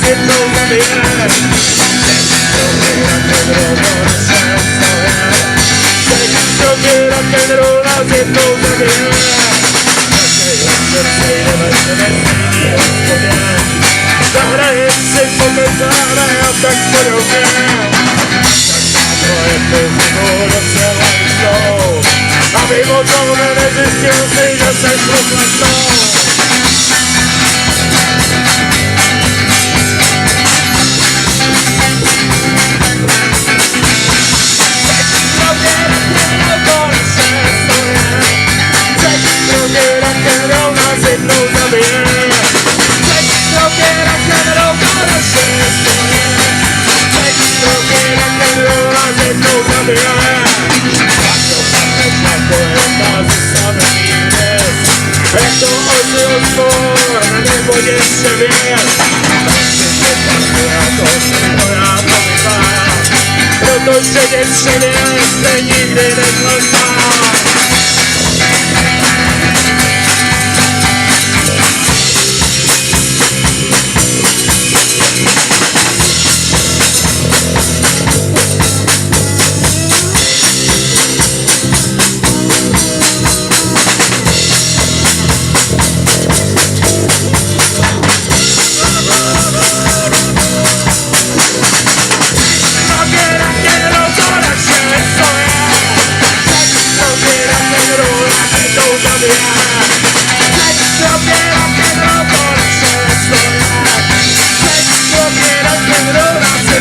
jednou zabije. Drogy, rock'n'roll nás jednou zabije. Zahrajem si potenciále a tak podobně. Tak to je půjdu docela jistou. Aby o tom nezjistil si, že seš poslednou. To ozil spor, nebudeš se věc. Já to vypadám, protože děvčině se nikdy netlesá.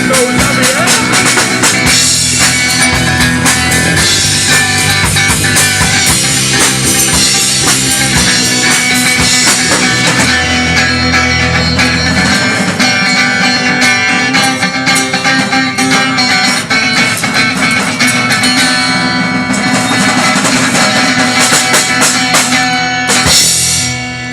No